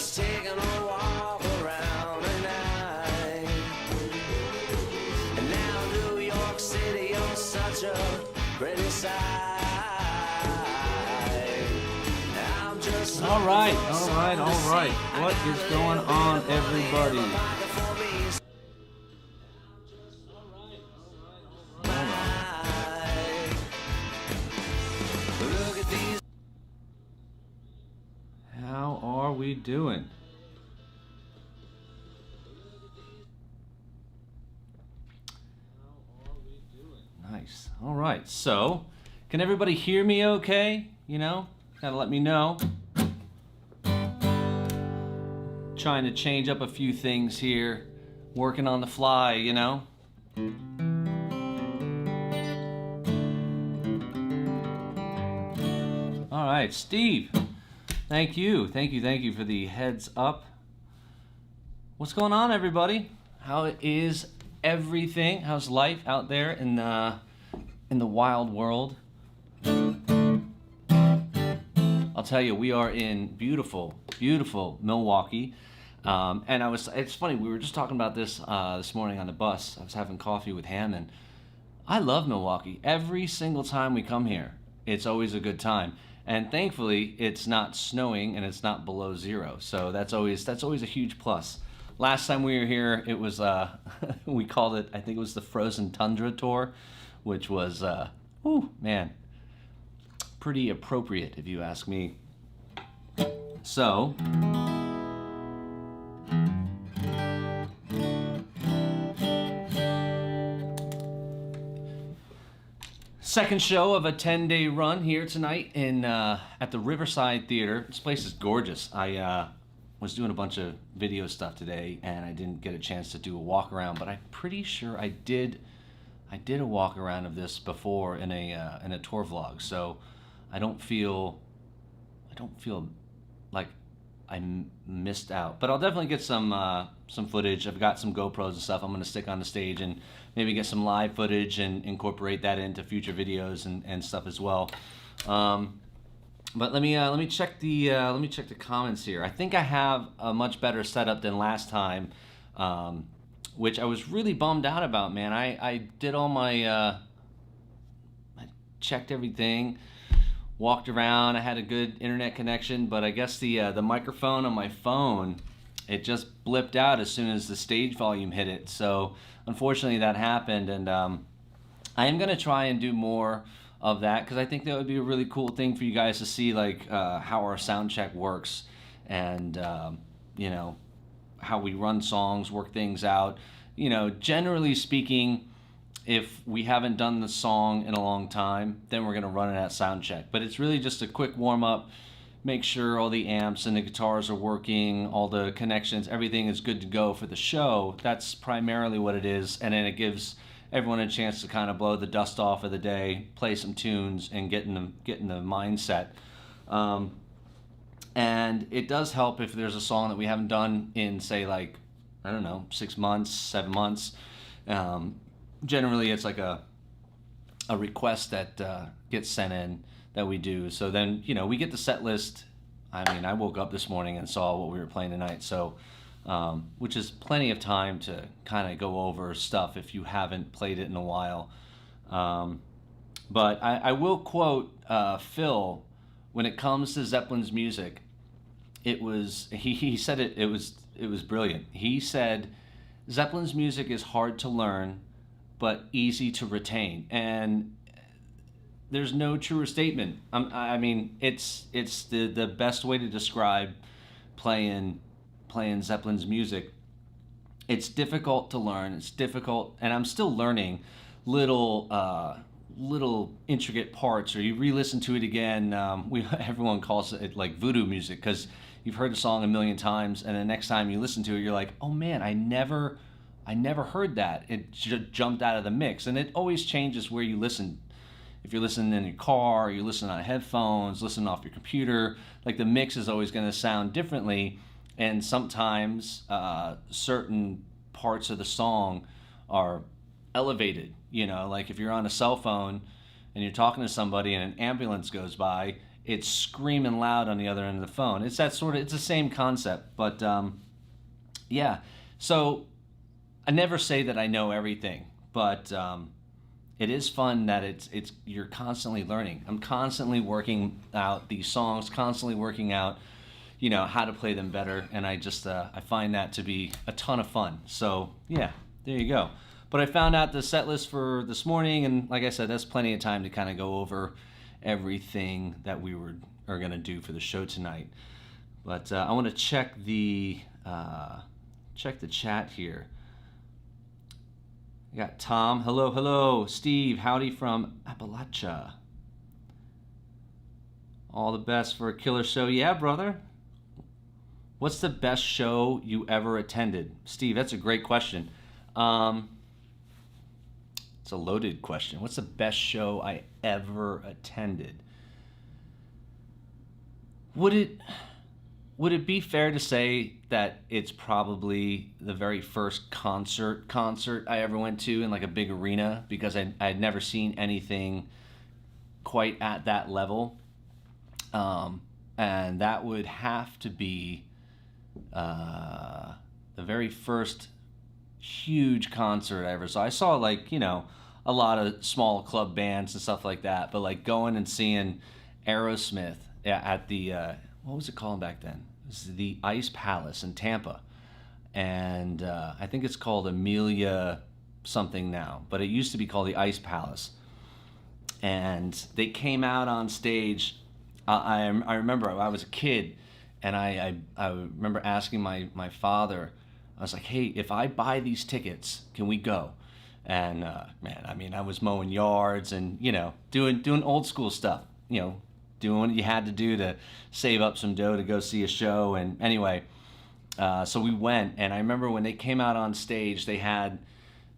just taking a walk around at night. And now New York City, you're such a pretty sight. I'm just all right. What is going on, everybody? How are we doing? Nice. All right. So, can everybody hear me okay? You know, gotta let me know. Trying to change up a few things here. Working on the fly, you know. All right, Steve. Thank you for the heads up. What's going on, everybody? How is everything? How's life out there in the wild world? I'll tell you, we are in beautiful Milwaukee, and it's funny, we were just talking about this this morning on the bus. I was having coffee with Hammond. I love Milwaukee. Every single time we come here, it's always a good time. And thankfully, it's not snowing and it's not below zero. So that's always a huge plus. Last time we were here, it was we called it, I think it was the Frozen Tundra Tour, which was pretty appropriate if you ask me. So second show of a 10-day run here tonight in at the Riverside Theater. This place is gorgeous. I was doing a bunch of video stuff today, and I didn't get a chance to do a walk around, but I'm pretty sure I did a walk around of this before in a tour vlog. So I don't feel like I missed out, but I'll definitely get some footage. I've got some GoPros and stuff I'm going to stick on the stage and maybe get some live footage and incorporate that into future videos and stuff as well. But let me check the comments here. I think I have a much better setup than last time, which I was really bummed out about, man. I did all my I checked everything, walked around. I had a good internet connection, but I guess the microphone on my phone, it just blipped out as soon as the stage volume hit it. So unfortunately that happened, and I am gonna try and do more of that, because I think that would be a really cool thing for you guys to see, like how our sound check works, and you know, how we run songs, work things out. You know, generally speaking, if we haven't done the song in a long time, then we're gonna run it at sound check. But it's really just a quick warm up, make sure all the amps and the guitars are working, all the connections, everything is good to go for the show. That's primarily what it is, and then it gives everyone a chance to kind of blow the dust off of the day, play some tunes, and get in the mindset. And it does help if there's a song that we haven't done in, say, like, I don't know, 6 months, 7 months. Generally, it's like a request that gets sent in that we do. So then, you know, we get the set list. I mean, I woke up this morning and saw what we were playing tonight, so which is plenty of time to kind of go over stuff if you haven't played it in a while. But I will quote Phil when it comes to Zeppelin's music. He said it was brilliant. He said Zeppelin's music is hard to learn but easy to retain, and there's no truer statement. I mean, it's the best way to describe playing Zeppelin's music. It's difficult to learn. It's difficult, and I'm still learning little intricate parts. Or you re-listen to it again. Everyone calls it like voodoo music, because you've heard the song a million times, and the next time you listen to it, you're like, oh man, I never heard that. It jumped out of the mix, and it always changes where you listen. If you're listening in your car, or you're listening on headphones, listening off your computer, like the mix is always going to sound differently. And sometimes certain parts of the song are elevated. You know, like if you're on a cell phone and you're talking to somebody and an ambulance goes by, it's screaming loud on the other end of the phone. It's the same concept, but yeah. So I never say that I know everything, but it is fun that you're constantly learning. I'm constantly working out these songs, constantly working out, how to play them better, and I just I find that to be a ton of fun. So yeah, there you go. But I found out the set list for this morning, and like I said, that's plenty of time to kind of go over everything that we are gonna do for the show tonight. But I want to check the chat here. We got Tom. Hello. Steve, howdy from Appalachia. All the best for a killer show. Yeah, brother. What's the best show you ever attended? Steve, that's a great question. It's a loaded question. What's the best show I ever attended? Would it be fair to say that it's probably the very first concert I ever went to in like a big arena, because I had never seen anything quite at that level, and that would have to be the very first huge concert I ever saw. I saw a lot of small club bands and stuff like that, but like going and seeing Aerosmith at the what was it called back then? It was the Ice Palace in Tampa, and I think it's called Amelia something now, but it used to be called the Ice Palace. And they came out on stage. I remember I was a kid, and I remember asking my father. I was like, "Hey, if I buy these tickets, can we go?" And man, I mean, I was mowing yards and doing old school stuff. Doing what you had to do to save up some dough to go see a show. And anyway, so we went, and I remember when they came out on stage, they had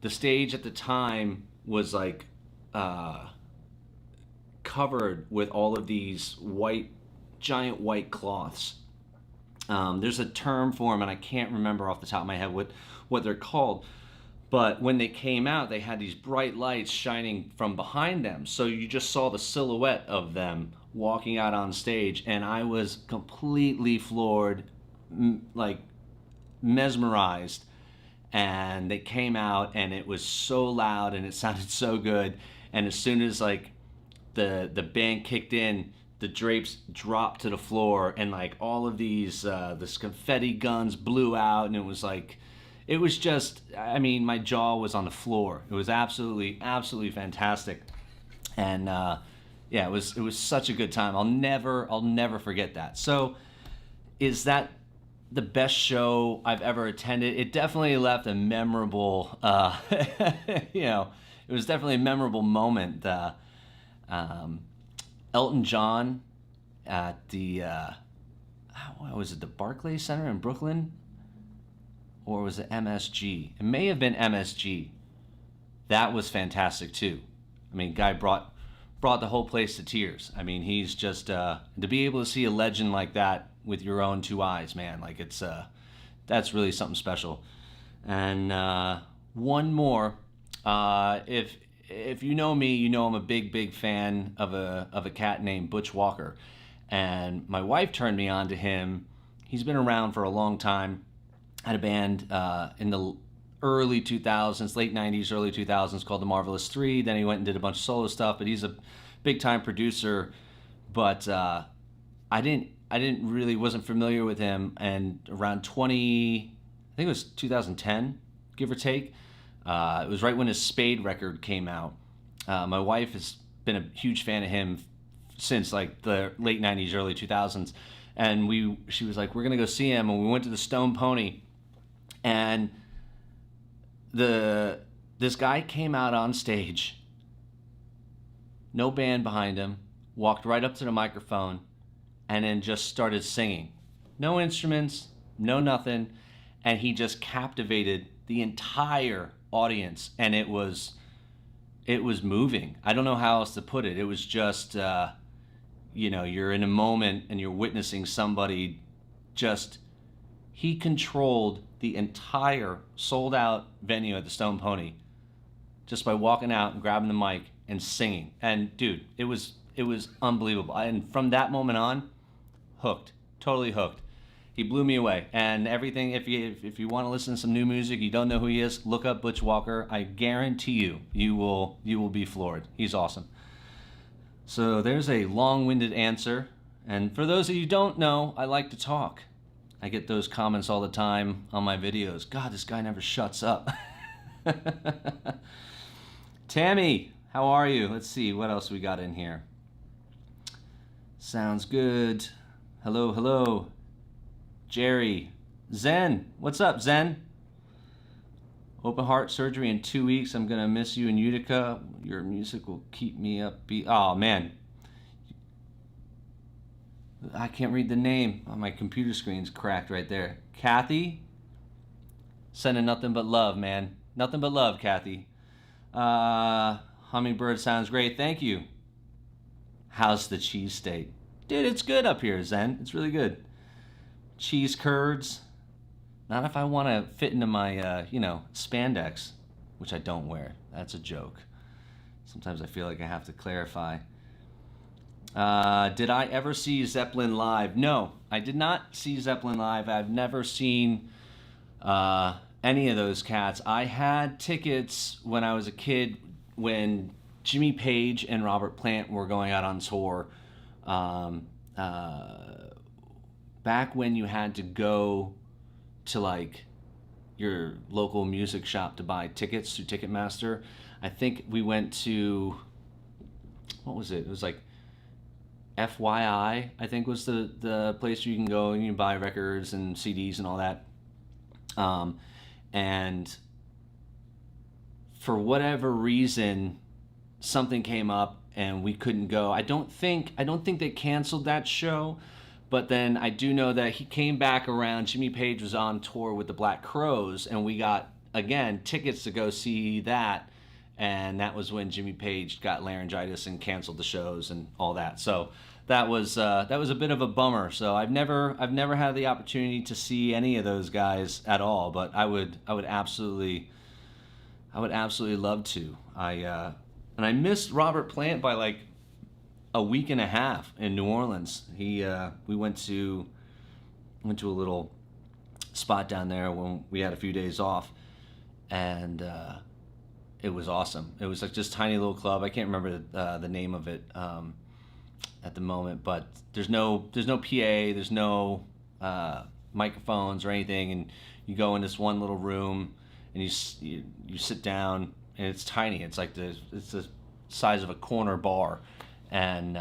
the stage at the time was like covered with all of these giant white cloths. There's a term for them, and I can't remember off the top of my head what they're called. But when they came out, they had these bright lights shining from behind them. So you just saw the silhouette of them walking out on stage, and I was completely floored, like mesmerized. And they came out, and it was so loud, and it sounded so good. And as soon as like the band kicked in, the drapes dropped to the floor, and like all of these this confetti guns blew out, and it was just, I mean, my jaw was on the floor. It was absolutely fantastic. And yeah, it was such a good time. I'll never forget that. So is that the best show I've ever attended? It definitely left a memorable it was definitely a memorable moment. Elton John at the what was it, the Barclays Center in Brooklyn? Or was it MSG? It may have been MSG. That was fantastic too. I mean, guy brought the whole place to tears. I mean, he's just to be able to see a legend like that with your own two eyes, man. Like that's really something special. And one more. If you know me, you know I'm a big fan of a cat named Butch Walker, and my wife turned me on to him. He's been around for a long time. Had a band in the early 2000s, late 90s, early 2000s called The Marvelous Three. Then he went and did a bunch of solo stuff, but he's a big-time producer. But I wasn't familiar with him. And around I think it was 2010, give or take, it was right when his Spade record came out. My wife has been a huge fan of him since like the late 90s, early 2000s. And she was like, we're going to go see him. And we went to the Stone Pony. And this guy came out on stage, no band behind him, walked right up to the microphone, and then just started singing. No instruments, no nothing, and he just captivated the entire audience, and it was moving. I don't know how else to put it. It was just, you're in a moment and you're witnessing somebody he controlled the entire sold-out venue at the Stone Pony just by walking out and grabbing the mic and singing. And dude, it was it was unbelievable. And from that moment on, hooked, totally hooked. He blew me away. And everything, if you want to listen to some new music, you don't know who he is, look up Butch Walker. I guarantee you will be floored. He's awesome. So there's a long-winded answer. And for those of you who don't know, I like to talk. I get those comments all the time on my videos. God, this guy never shuts up. Tammy, how are you? Let's see what else we got in here. Sounds good. Hello, hello. Jerry. Zen, what's up, Zen? Open heart surgery in 2 weeks. I'm gonna miss you in Utica. Your music will keep me upbeat. Oh man, I can't read the name. Oh, my computer screen's cracked right there. Kathy, sending nothing but love, man. Nothing but love, Kathy. Hummingbird sounds great. Thank you. How's the cheese state? Dude, it's good up here, Zen. It's really good. Cheese curds. Not if I want to fit into my, spandex, which I don't wear. That's a joke. Sometimes I feel like I have to clarify. Did I ever see Zeppelin live? No, I did not see Zeppelin live. I've never seen any of those cats. I had tickets when I was a kid when Jimmy Page and Robert Plant were going out on tour. Back when you had to go to like your local music shop to buy tickets through Ticketmaster. I think we went to, what was it? It was like FYI, I think was the place where you can go and you can buy records and CDs and all that. And for whatever reason, something came up and we couldn't go. I don't think they canceled that show, but then I do know that he came back around. Jimmy Page was on tour with the Black Crowes, and we got, again, tickets to go see that. And that was when Jimmy Page got laryngitis and canceled the shows and all that. So that was a bit of a bummer. So I've never had the opportunity to see any of those guys at all. But I would absolutely love to. And I missed Robert Plant by like a week and a half in New Orleans. We went to a little spot down there when we had a few days off, and it was awesome. It was like just tiny little club. I can't remember the name of it at the moment, but there's no PA, there's no microphones or anything, and you go in this one little room and you sit down, and it's tiny. It's like it's the size of a corner bar, and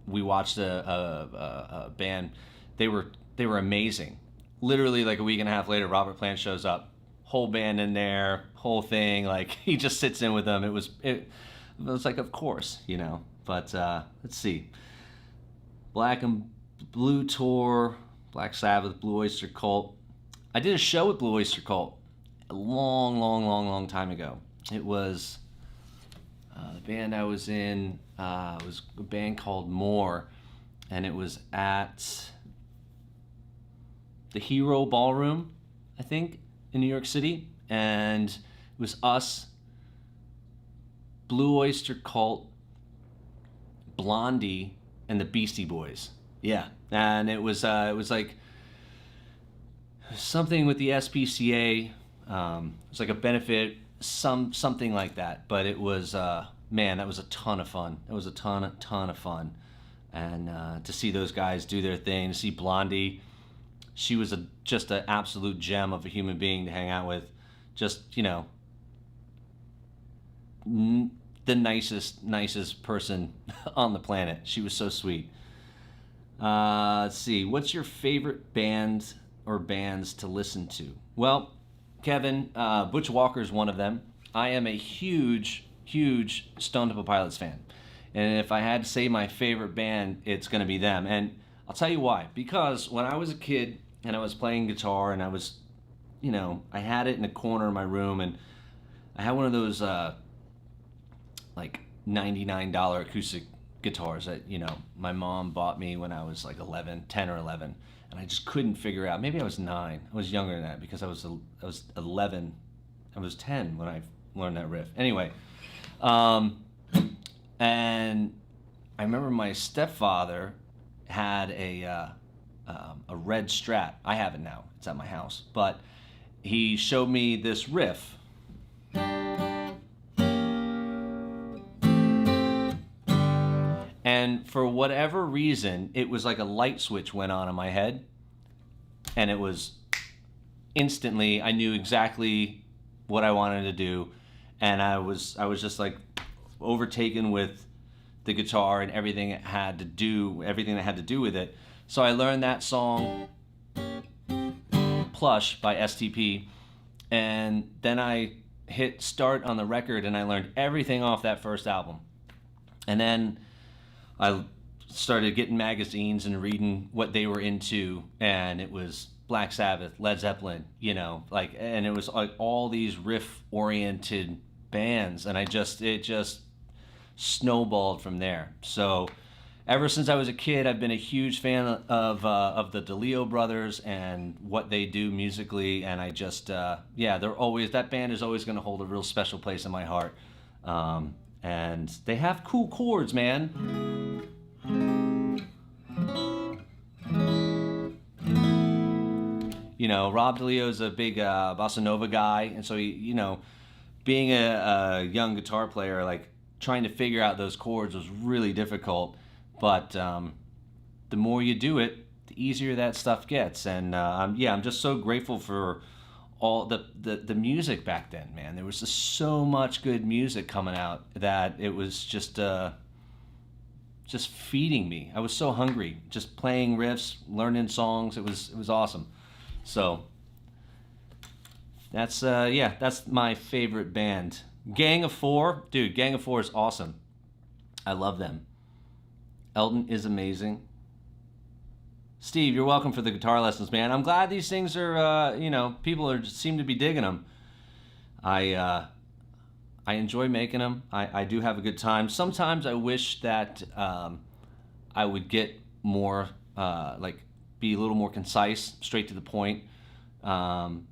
we watched a band. They were amazing. Literally like a week and a half later, Robert Plant shows up. Whole band in there, whole thing, like he just sits in with them. It was like, of course, but let's see. Black and Blue Tour, Black Sabbath, Blue Oyster Cult. I did a show with Blue Oyster Cult a long time ago. It was the band I was in, it was a band called More, and it was at the Hero Ballroom, I think, in New York City, and it was us, Blue Oyster Cult, Blondie, and the Beastie Boys. Yeah, and it was like something with the SPCA. It was like a benefit, something like that. But it was man, that was a ton of fun. It was a ton of fun, and to see those guys do their thing, to see Blondie. She was just an absolute gem of a human being to hang out with. Just, the nicest person on the planet. She was so sweet. Let's see. What's your favorite band or bands to listen to? Well, Kevin, Butch Walker is one of them. I am a huge Stone Temple Pilots fan. And if I had to say my favorite band, it's going to be them. And I'll tell you why. Because when I was a kid and I was playing guitar and I was, I had it in a corner of my room, and I had one of those like $99 acoustic guitars that, my mom bought me when I was like 10 or 11. And I just couldn't figure out. Maybe I was 9. I was younger than that because I was 11. I was 10 when I learned that riff. Anyway, And I remember my stepfather had a red Strat. I have it now. It's at my house. But he showed me this riff. And for whatever reason, it was like a light switch went on in my head. And it was instantly, I knew exactly what I wanted to do. And I was just like overtaken with the guitar and everything that had to do with it. So I learned that song, Plush by STP, and then I hit start on the record and I learned everything off that first album. And then I started getting magazines and reading what they were into, and it was Black Sabbath, Led Zeppelin, and it was like all these riff-oriented bands, and it just snowballed from there. So ever since I was a kid, I've been a huge fan of the DeLeo brothers and what they do musically, and I just that band is always going to hold a real special place in my heart. And they have cool chords, man. Rob DeLeo's a big bossa nova guy, and so he, being a young guitar player, like trying to figure out those chords was really difficult. But the more you do it, the easier that stuff gets. And I'm just so grateful for all the music back then, man. There was just so much good music coming out that it was just feeding me. I was so hungry, just playing riffs, learning songs. It was awesome. So that's my favorite band. Gang of Four, dude. Gang of Four is awesome. I love them. Elton is amazing. Steve, you're welcome for the guitar lessons, man. I'm glad these things are, people seem to be digging them. I enjoy making them. I do have a good time. Sometimes I wish that I would get more, be a little more concise, straight to the point. But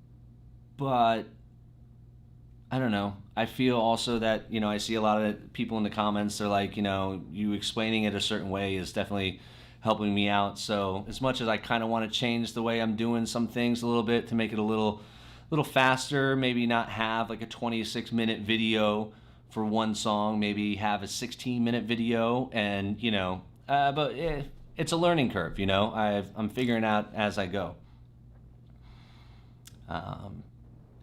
I don't know. I feel also that, I see a lot of people in the comments, they're like, you explaining it a certain way is definitely helping me out. So as much as I kind of want to change the way I'm doing some things a little bit to make it a little faster, maybe not have like a 26-minute video for one song, maybe have a 16-minute video, and but it's a learning curve. I'm figuring out as I go.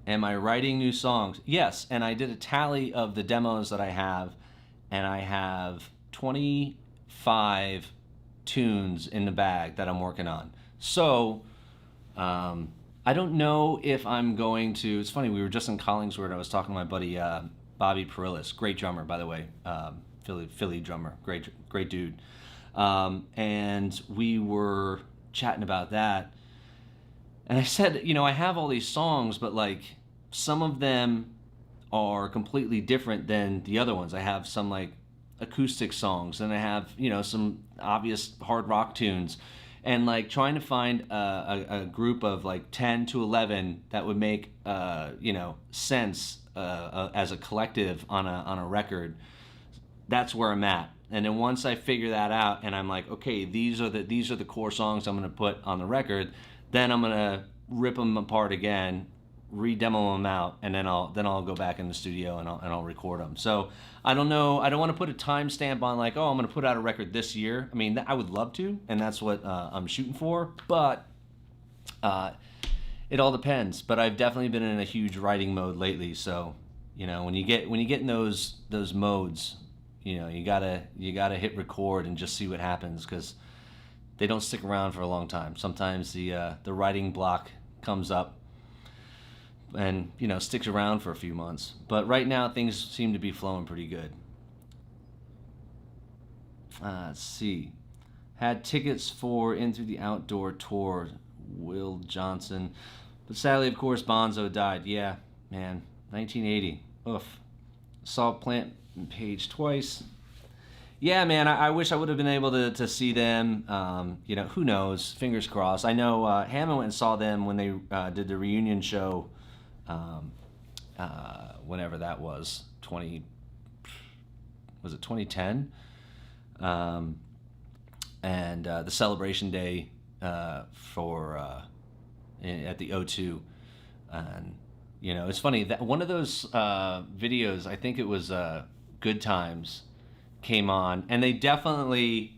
Am I writing new songs? Yes, and I did a tally of the demos that I have, and I have 25 tunes in the bag that I'm working on. So I don't know if I'm going to. It's funny, we were just in Collingswood. I was talking to my buddy Bobby Perillis, great drummer, by the way, Philly drummer, great dude, and we were chatting about that. And I said, I have all these songs, but like some of them are completely different than the other ones. I have some like acoustic songs, and I have, some obvious hard rock tunes, and like trying to find a group of like 10 to 11 that would make, sense as a collective on a record. That's where I'm at. And then once I figure that out, and I'm like, okay, these are the core songs I'm going to put on the record. Then I'm gonna rip them apart again, re-demo them out, and then I'll go back in the studio and I'll record them. So I don't know. I don't want to put a timestamp on like, I'm gonna put out a record this year. I mean, I would love to, and that's what I'm shooting for. But it all depends. But I've definitely been in a huge writing mode lately. So when you get in those modes, you gotta hit record and just see what happens, because they don't stick around for a long time. Sometimes the writing block comes up and sticks around for a few months. But right now things seem to be flowing pretty good. Let's see. Had tickets for In Through the Outdoor tour, Will Johnson. But sadly, of course, Bonzo died. Yeah, man, 1980. Oof. Saw Plant and Page twice. Yeah, man, I wish I would have been able to see them. Who knows? Fingers crossed. I know Hammond went and saw them when they did the reunion show, whenever that was, was it 2010? And the celebration day for at the O2. And, you know, it's funny that one of those videos, I think it was Good Times, came on, and they played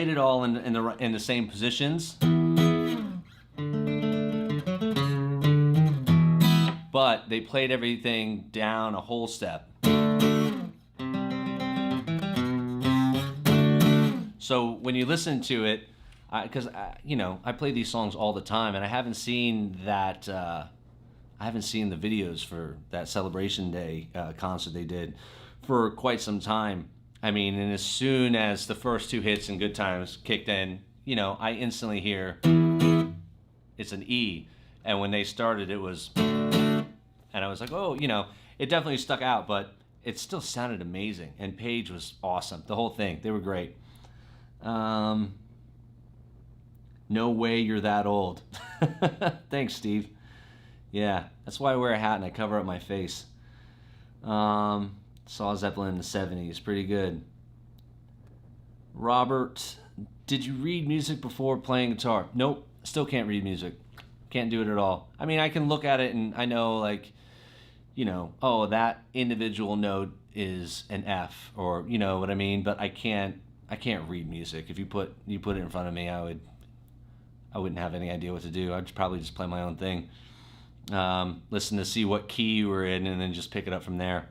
it all in the same positions, but they played everything down a whole step. So when you listen to it, because you know, I play these songs all the time, and I haven't seen that. I haven't seen the videos for that Celebration Day concert they did for quite some time. I mean, and as soon as the first two hits in Good Times kicked in, you know, I instantly hear it's an E, and when they started, it was, and I was like, oh, you know, it definitely stuck out, but it still sounded amazing, and Paige was awesome. The whole thing, they were great. No way you're that old. Thanks, Steve. Yeah, that's why I wear a hat and I cover up my face. Saw Zeppelin in the 70s. Pretty good. Robert, did you read music before playing guitar? Nope, still can't read music. Can't do it at all. I mean, I can look at it and I know, like, you know, oh, that individual note is an F, or you know what I mean, but I can't read music. If you put it in front of me, I wouldn't have any idea what to do. I'd probably just play my own thing. Listen to see what key you were in, and then just pick it up from there.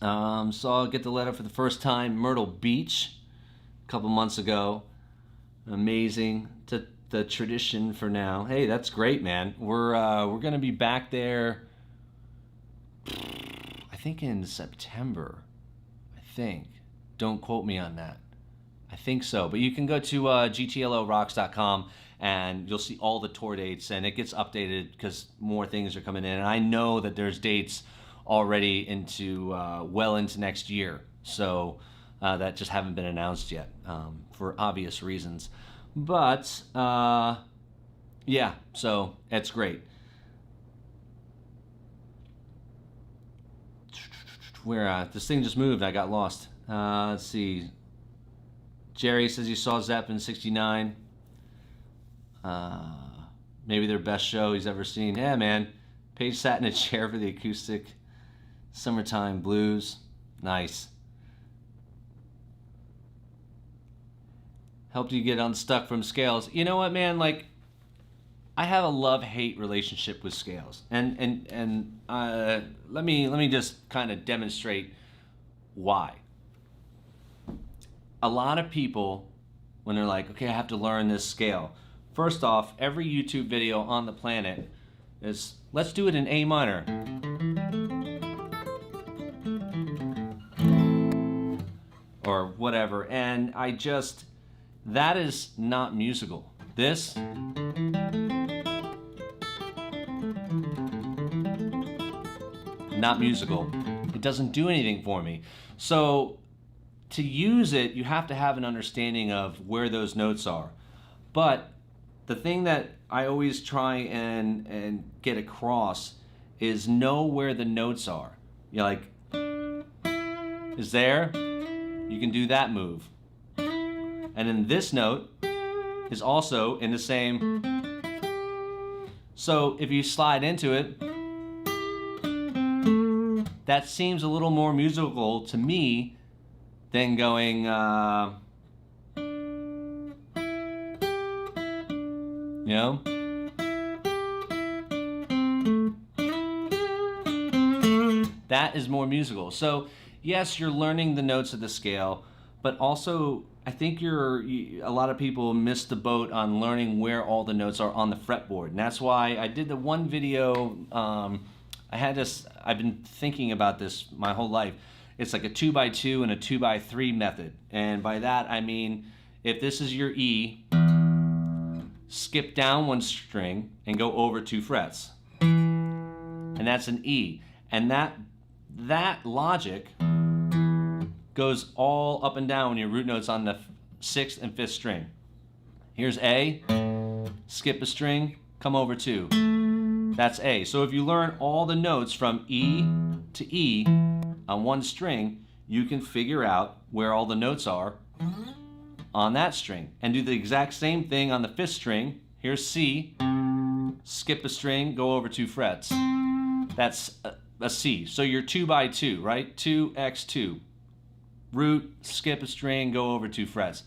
Saw Get the Letter for the first time, Myrtle Beach, a couple months ago. Amazing. The tradition for now. Hey, that's great, man. We're gonna be back there, I think in September. I think. Don't quote me on that. I think so. But you can go to gtlorocks.com and you'll see all the tour dates, and it gets updated because more things are coming in. And I know that there's dates already into well into next year, so that just haven't been announced yet for obvious reasons. But yeah, so it's great. Where this thing just moved, I got lost. Let's see. Jerry says he saw Zamp in '69. Maybe their best show he's ever seen. Yeah, man. Paige sat in a chair for the acoustic Summertime Blues. Nice. Helped you get unstuck from Scales. You know what, man? Like, I have a love-hate relationship with Scales, and let me just kind of demonstrate why. A lot of people, when they're like, okay, I have to learn this scale. First off, every YouTube video on the planet is, let's do it in A minor. Or whatever. And that is not musical. This not musical. It doesn't do anything for me. So to use it, you have to have an understanding of where those notes are. But the thing that I always try and get across is know where the notes are. You're like, is there? You can do that move. And then this note is also in the same. So if you slide into it, that seems a little more musical to me than going, you know? That is more musical. So yes, you're learning the notes of the scale, but also I think a lot of people miss the boat on learning where all the notes are on the fretboard. And that's why I did the one video, I've been thinking about this my whole life. It's like a 2x2 and a 2x3 method. And by that, I mean, if this is your E, skip down one string and go over 2 frets. And that's an E. And that logic goes all up and down when your root note's on the 6th and 5th string. Here's A, skip a string, come over 2. That's A. So if you learn all the notes from E to E on one string, you can figure out where all the notes are on that string and do the exact same thing on the 5th string. Here's C, skip a string, go over 2 frets. That's a C. So you're 2 by 2, right? 2x2. Root, skip a string, go over 2 frets.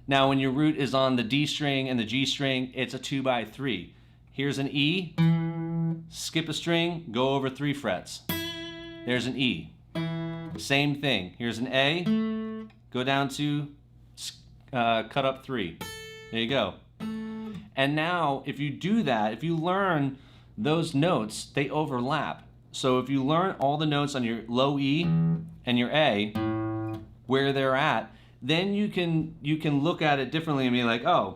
Now when your root is on the D string and the G string, it's a 2 by 3. Here's an E, skip a string, go over 3 frets. There's an E. Same thing. Here's an A, go down to cut up 3. There you go. And now if you do that, if you learn those notes, they overlap. So if you learn all the notes on your low E and your A, where they're at, then you can look at it differently and be like, oh,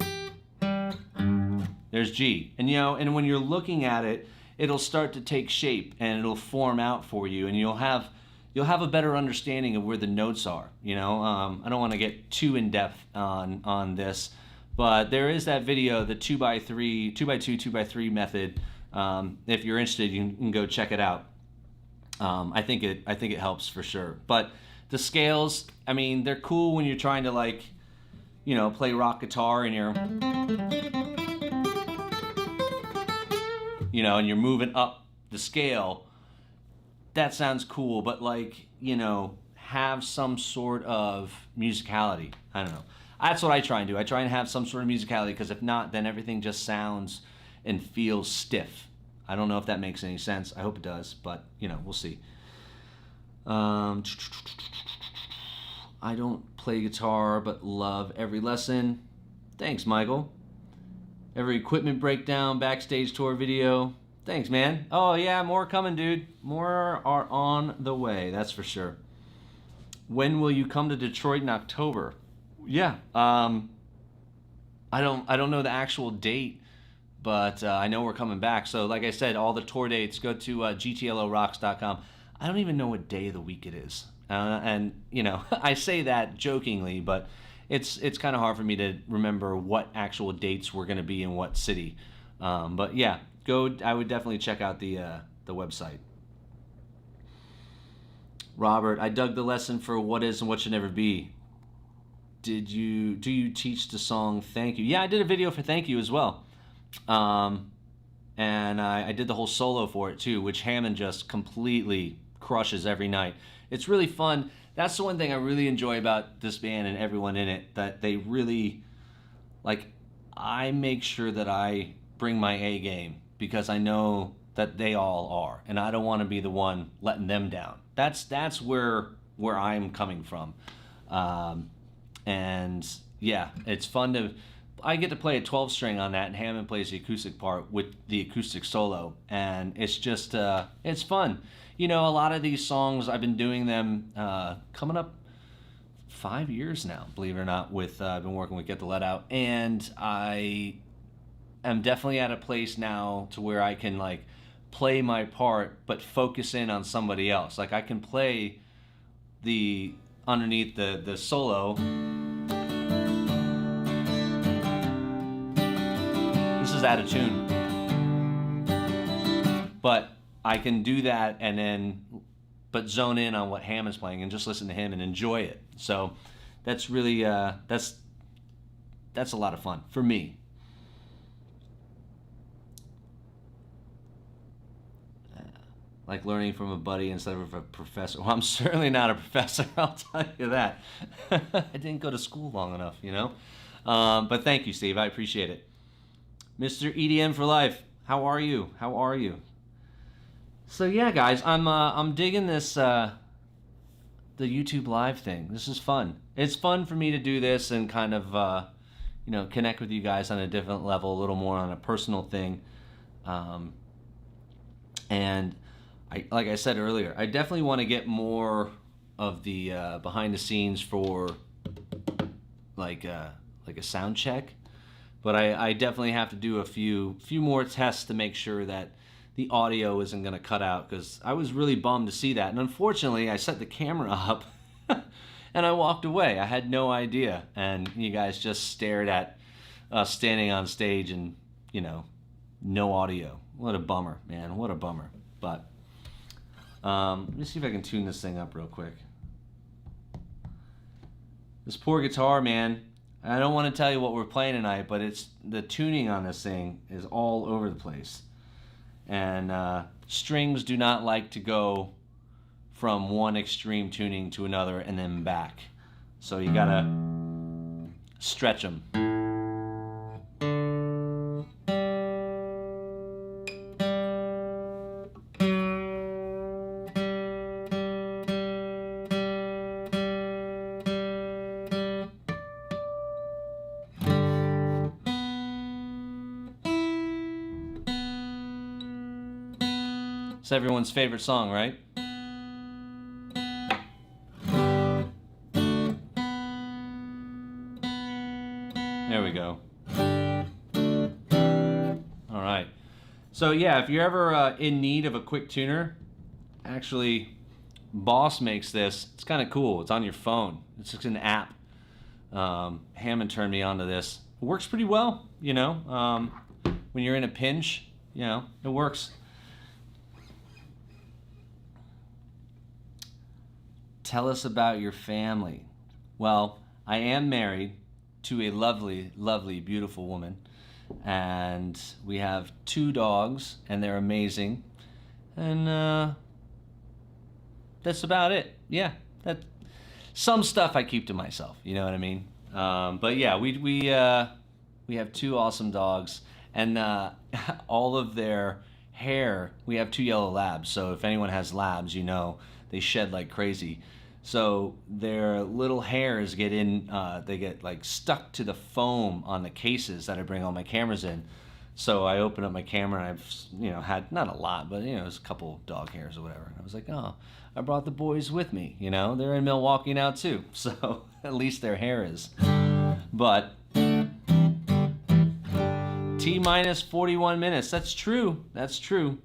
there's G. And and when you're looking at it, it'll start to take shape and it'll form out for you, and you'll have a better understanding of where the notes are. I don't want to get too in depth on this, but there is that video, the 2 by 2, 2 by 3 method. If you're interested, you can go check it out. I think it helps for sure. But the scales, I mean, they're cool when you're trying to play rock guitar and and you're moving up the scale. That sounds cool, but have some sort of musicality. I don't know. That's what I try and do. I try and have some sort of musicality, because if not, then everything just sounds and feels stiff. I don't know if that makes any sense. I hope it does, but we'll see. I don't play guitar, but love every lesson. Thanks, Michael. Every equipment breakdown, backstage tour video. Thanks, man. Oh yeah, more coming, dude. More are on the way, that's for sure. When will you come to Detroit in October? Yeah, I don't know the actual date, but I know we're coming back. So like I said, all the tour dates, go to gtlorocks.com. I don't even know what day of the week it is. And I say that jokingly, but it's kind of hard for me to remember what actual dates we're going to be in what city. But yeah, I would definitely check out the website. Robert, I dug the lesson for what is and what should never be. Do you teach the song Thank You? Yeah, I did a video for Thank You as well. And I did the whole solo for it too, which Hammond just completely crushes every night. It's really fun. That's the one thing I really enjoy about this band and everyone in it, that they really, I make sure that I bring my A game, because I know that they all are, and I don't want to be the one letting them down. That's where I'm coming from. And yeah, it's fun I get to play a 12 string on that, and Hammond plays the acoustic part with the acoustic solo, and it's just it's fun. A lot of these songs, I've been doing them coming up 5 years now, believe it or not, with I've been working with Get the Let Out, and I am definitely at a place now to where I can play my part but focus in on somebody else. I can play the underneath the solo. This is out of tune, but I can do that and but zone in on what Hammond's playing and just listen to him and enjoy it. So that's really that's a lot of fun for me. Like learning from a buddy instead of a professor. Well, I'm certainly not a professor, I'll tell you that. I didn't go to school long enough, But thank you, Steve. I appreciate it. Mr. EDM for life, how are you? How are you? So yeah, guys, I'm digging this the YouTube live thing. This is fun. It's fun for me to do this and kind of connect with you guys on a different level, a little more on a personal thing. And like I said earlier, I definitely want to get more of the behind the scenes for like a sound check, but I definitely have to do a few more tests to make sure that the audio isn't going to cut out, because I was really bummed to see that. And unfortunately, I set the camera up and I walked away. I had no idea, and you guys just stared at us standing on stage and no audio. What a bummer, man. What a bummer. But let me see if I can tune this thing up real quick. This poor guitar, man. I don't want to tell you what we're playing tonight, but the tuning on this thing is all over the place. And strings do not like to go from one extreme tuning to another and then back. So you gotta stretch them. It's everyone's favorite song, right? There we go. All right. So yeah, if you're ever in need of a quick tuner, actually, Boss makes this. It's kind of cool. It's on your phone. It's just an app. Hammond turned me onto this. It works pretty well, you know. When you're in a pinch, you know, it works. Tell us about your family. Well, I am married to a lovely, lovely, beautiful woman. And we have 2 dogs, and they're amazing. And that's about it. Yeah, some stuff I keep to myself, you know what I mean? But yeah, we have 2 awesome dogs, and all of their hair, we have 2 yellow labs, so if anyone has labs, you know, they shed like crazy. So their little hairs get in, they get like stuck to the foam on the cases that I bring all my cameras in. So I open up my camera and I've, you know, had not a lot, but, you know, it was a couple dog hairs or whatever. I was like, oh, I brought the boys with me, you know, they're in Milwaukee now too. So at least their hair is. But T-minus 41 minutes. That's true. That's true.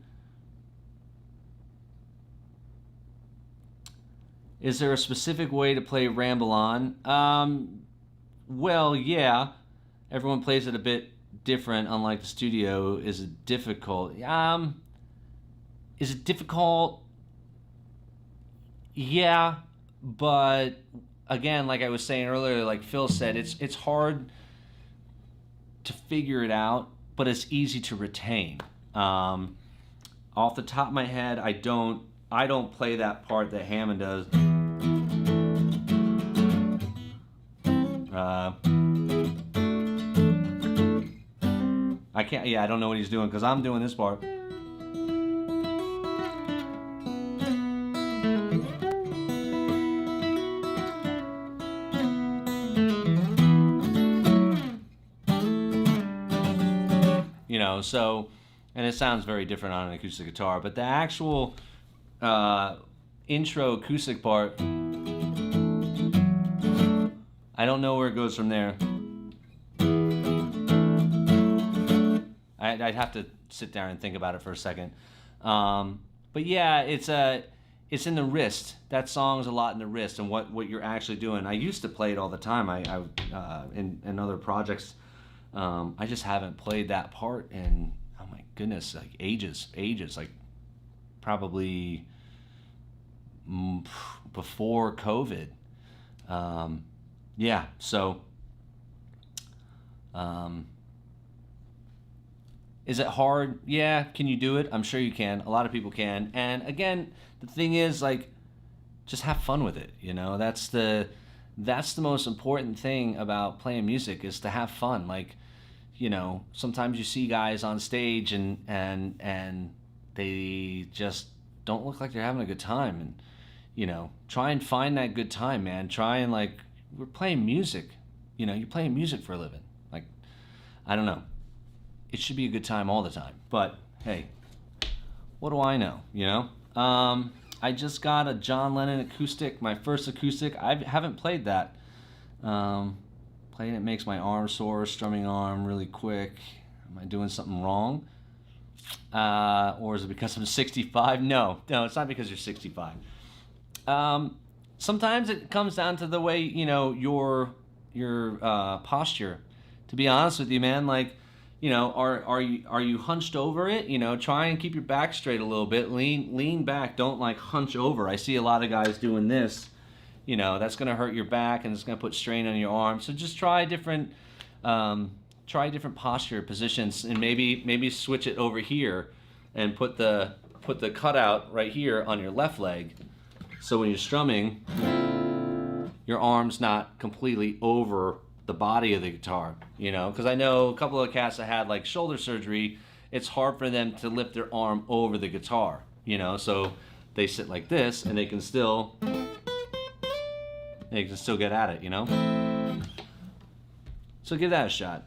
Is there a specific way to play Ramble On? Well, yeah. Everyone plays it a bit different, unlike the studio. Is it difficult? Is it difficult? Yeah, but again, like I was saying earlier, like Phil said, it's hard to figure it out, but it's easy to retain. Off the top of my head, I don't play that part that Hammond does. I can't. Yeah, I don't know what he's doing because I'm doing this part. You know, so, and it sounds very different on an acoustic guitar, but the actual intro acoustic part, I don't know where it goes from there. I'd have to sit down and think about it for a second. But yeah, it's in the wrist. That song's a lot in the wrist and what you're actually doing. I used to play it all the time. I in other projects. I just haven't played that part in, oh my goodness, like ages, like probably before COVID. Yeah, so is it hard? Yeah, can you do it? I'm sure you can. A lot of people can. And again, the thing is, like, just have fun with it, you know? That's the most important thing about playing music, is to have fun. Like, you know, sometimes you see guys on stage and they just don't look like they're having a good time. And, you know, try and find that good time, man. Try and, like, we're playing music. You know, you're playing music for a living. Like, I don't know. It should be a good time all the time. But, hey, what do I know, you know? I just got a John Lennon acoustic, my first acoustic. I haven't played that. Playing it makes my arm sore, strumming arm really quick. Am I doing something wrong? Or is it because I'm 65? No, it's not because you're 65. Sometimes it comes down to the way, you know, your posture. To be honest with you, man, like, you know, are you hunched over it? You know, try and keep your back straight a little bit. Lean back. Don't like hunch over. I see a lot of guys doing this, that's going to hurt your back and it's going to put strain on your arm. So just try different posture positions, and maybe switch it over here and put the cutout right here on your left leg. So when you're strumming, your arm's not completely over the body of the guitar, because I know a couple of cats that had like shoulder surgery, it's hard for them to lift their arm over the guitar, so they sit like this and they can still get at it, So give that a shot.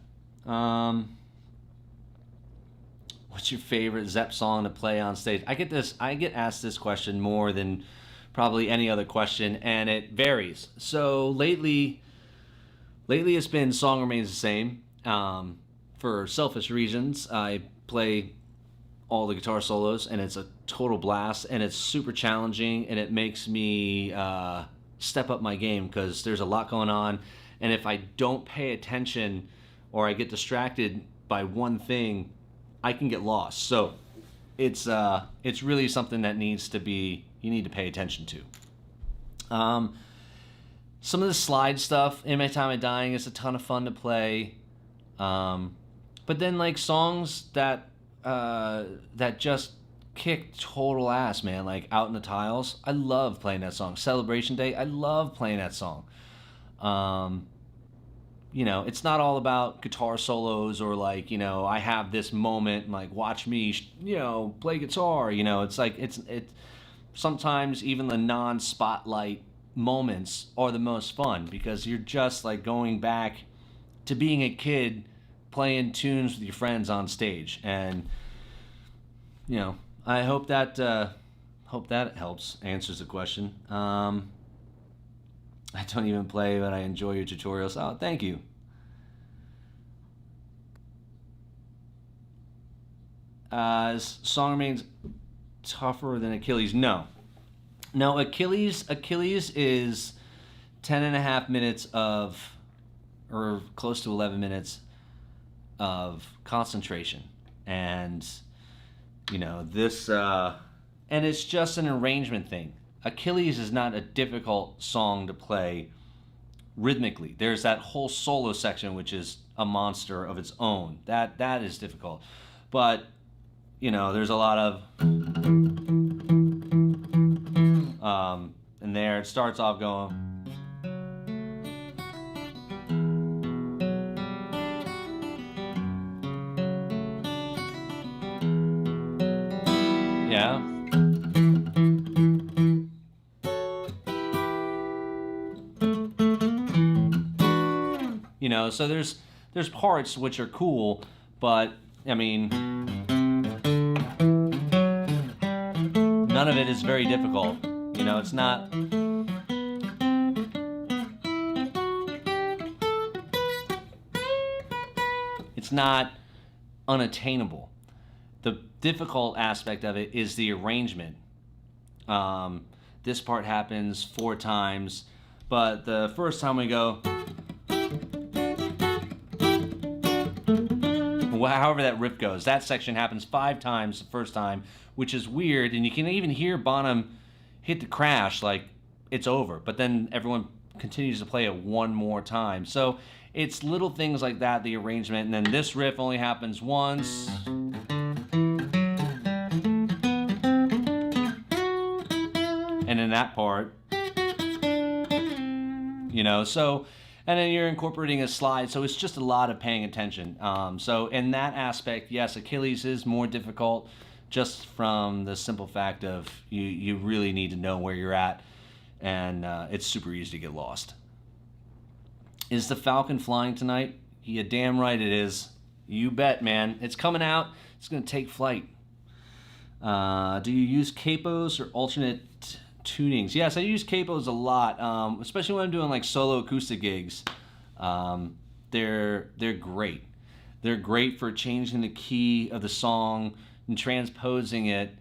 What's your favorite Zepp song to play on stage? I get asked this question more than probably any other question, and it varies. So lately it's been Song Remains the Same. For selfish reasons, I play all the guitar solos, and it's a total blast, and it's super challenging, and it makes me step up my game because there's a lot going on, and if I don't pay attention or I get distracted by one thing, I can get lost. So it's really something that you need to pay attention to. Some of the slide stuff, In My Time of Dying, is a ton of fun to play. But then like songs that just kick total ass, man, like Out in the Tiles. I love playing that song. Celebration Day, I love playing that song. It's not all about guitar solos or like, I have this moment, like watch me, play guitar. It's like it's sometimes even the non-spotlight moments are the most fun because you're just like going back to being a kid playing tunes with your friends on stage. And I hope that helps, answers the question. I don't even play, but I enjoy your tutorials. Oh, thank you. Song remains tougher than Achilles. No, Achilles is 10 and a half minutes or close to 11 minutes of concentration. And, this, and it's just an arrangement thing. Achilles is not a difficult song to play rhythmically. There's that whole solo section, which is a monster of its own. That is difficult. But, there's a lot of, and there it starts off going, yeah. So there's parts which are cool, but I mean, none of it is very difficult. It's not. It's not unattainable. The difficult aspect of it is the arrangement. This part happens 4 times, but the first time we go, however that riff goes, that section happens 5 times the first time, which is weird, and you can even hear Bonham hit the crash like it's over, but then everyone continues to play it one more time. So it's little things like that, the arrangement, and then this riff only happens once. And in that part, so, and then you're incorporating a slide, so it's just a lot of paying attention. So in that aspect, yes, Achilles is more difficult just from the simple fact of you really need to know where you're at, and it's super easy to get lost. Is the Falcon flying tonight? Yeah, damn right it is. You bet, man. It's coming out. It's going to take flight. Do you use capos or alternate tunings? Yes, I use capos a lot, especially when I'm doing like solo acoustic gigs. They're great. They're great for changing the key of the song and transposing it.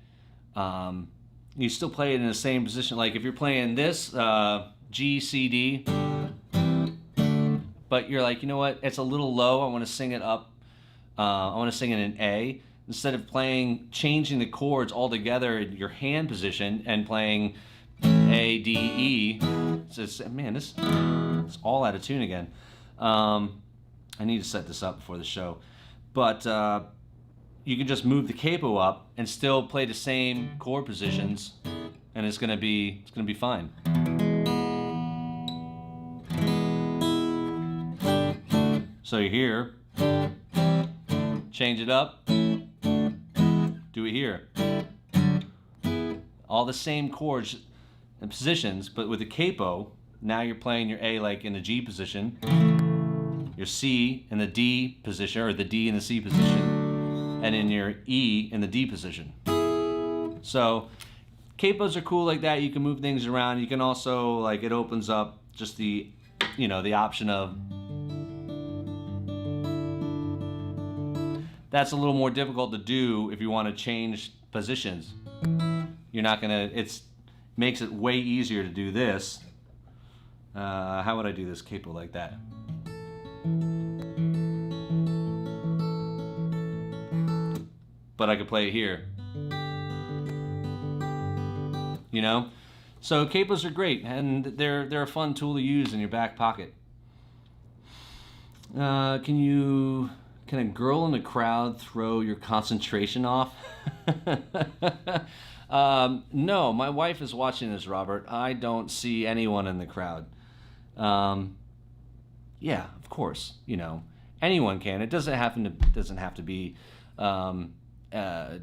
You still play it in the same position. Like if you're playing this G, C, D, but you're like, you know what? It's a little low. I want to sing it up. I want to sing it in A. Instead of changing the chords altogether in your hand position and playing A, A, D, E. So man, this is all out of tune again. I need to set this up before the show. But you can just move the capo up and still play the same chord positions, and it's gonna be fine. So you're here, change it up, do it here. All the same chords and positions, but with the capo, now you're playing your A like in the G position, your C in the D position, or the D in the C position, and in your E in the D position. So capos are cool like that. You can move things around. You can also, like, it opens up just the, the option of, that's a little more difficult to do if you want to change positions. You're not gonna, makes it way easier to do this. How would I do this capo like that? But I could play it here. So capos are great, and they're a fun tool to use in your back pocket. Can a girl in the crowd throw your concentration off? No, my wife is watching this, Robert. I don't see anyone in the crowd. Yeah, of course, anyone can. It doesn't have to be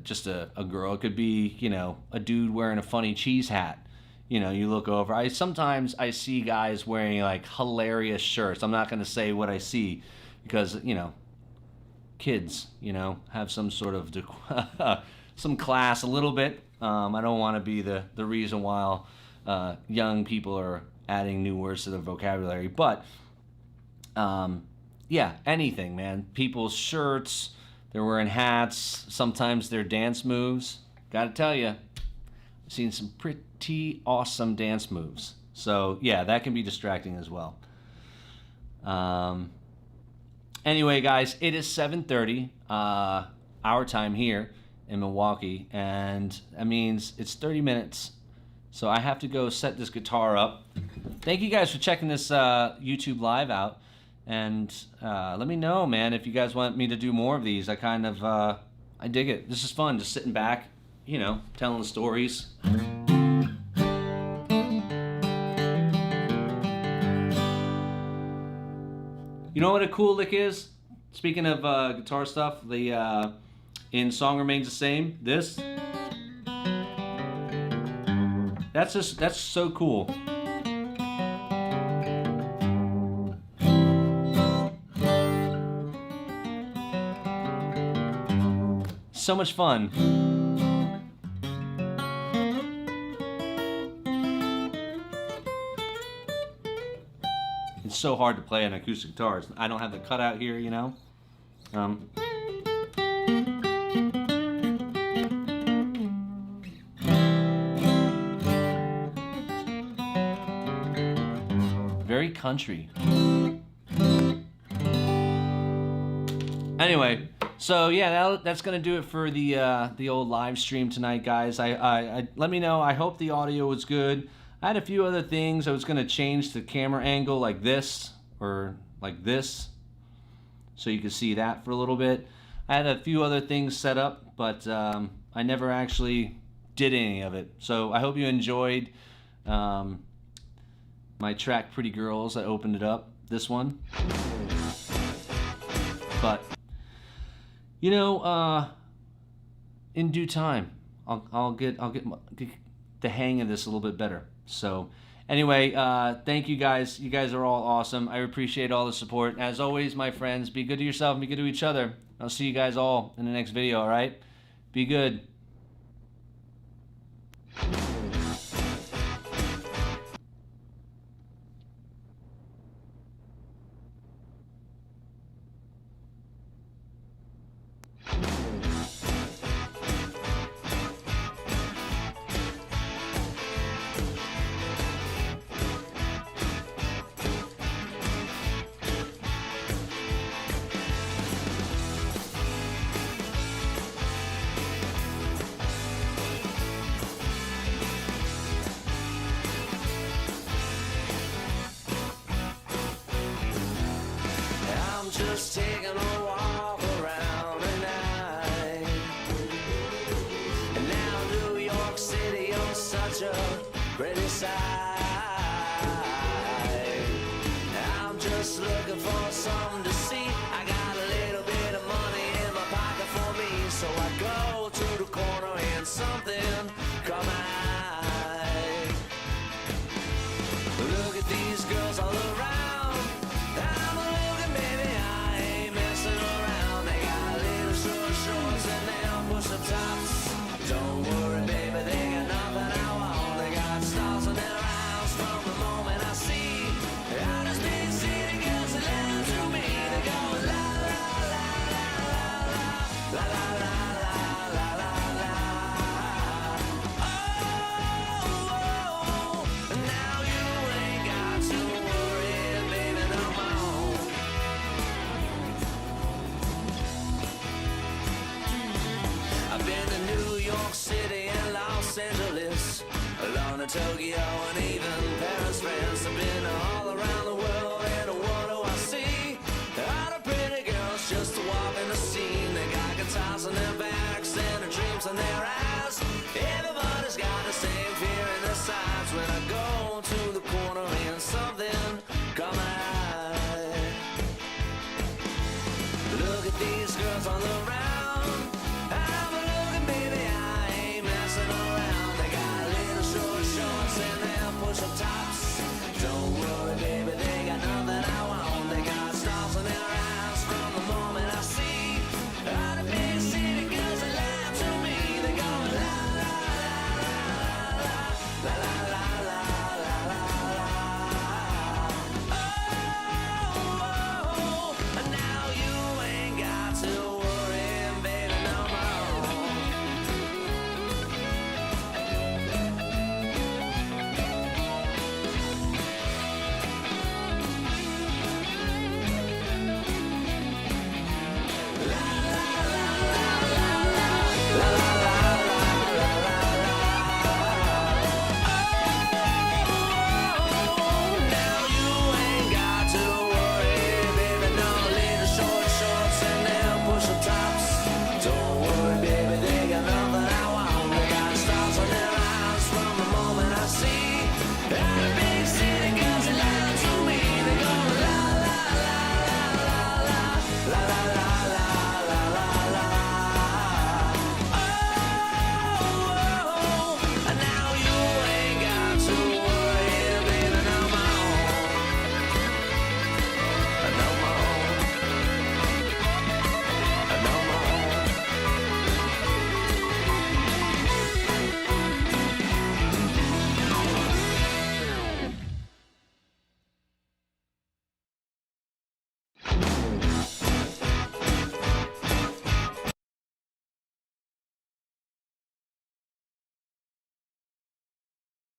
just a girl. It could be, a dude wearing a funny cheese hat. You look over. Sometimes I see guys wearing like hilarious shirts. I'm not going to say what I see because, kids, have some sort of some class a little bit. I don't want to be the reason why young people are adding new words to their vocabulary. But, yeah, anything, man. People's shirts, they're wearing hats. Sometimes they're dance moves. Got to tell you, I've seen some pretty awesome dance moves. So, yeah, that can be distracting as well. Anyway, guys, it is 7:30 our time here in Milwaukee, and that means it's 30 minutes. So I have to go set this guitar up. Thank you guys for checking this YouTube live out, and let me know, man, if you guys want me to do more of these. I dig it. This is fun, just sitting back, telling the stories. You know what a cool lick is? Speaking of guitar stuff, the in Song Remains the Same, this. That's so cool. So much fun. It's so hard to play on acoustic guitars. I don't have the cutout here, Very country. Anyway, so yeah, that's gonna do it for the old live stream tonight, guys. I let me know. I hope the audio was good. I had a few other things. I was gonna change the camera angle like this or like this, so you could see that for a little bit. I had a few other things set up, but I never actually did any of it. So I hope you enjoyed my track Pretty Girls. I opened it up, this one. But in due time, I'll get the hang of this a little bit better. So anyway, thank you guys. You guys are all awesome. I appreciate all the support. As always, my friends, be good to yourself and be good to each other. I'll see you guys all in the next video, all right? Be good. just taking a walk around at night. And now New York City, you're such a pretty sight. I'm just looking for something to see. I got a little bit of money in my pocket for me, so I go to the corner and something come out. Look at these girls all around. I'm looking, baby, I ain't messing around. They got little short shorts and they'll push up tops. Don't worry, baby, they got nothing I want. They got stars in their eyes from the moment I see. Out of big city girls that listen to me. They go la la la la la la la la. City and Los Angeles, London, Tokyo, and even Paris, France. I've been all around the world, and what do I see? All the pretty girls just walk in the scene. They got guitars on their backs and their dreams in their eyes. Everybody's got the same fear in their sides. When I go to the corner and something come out. Look at these girls on the right.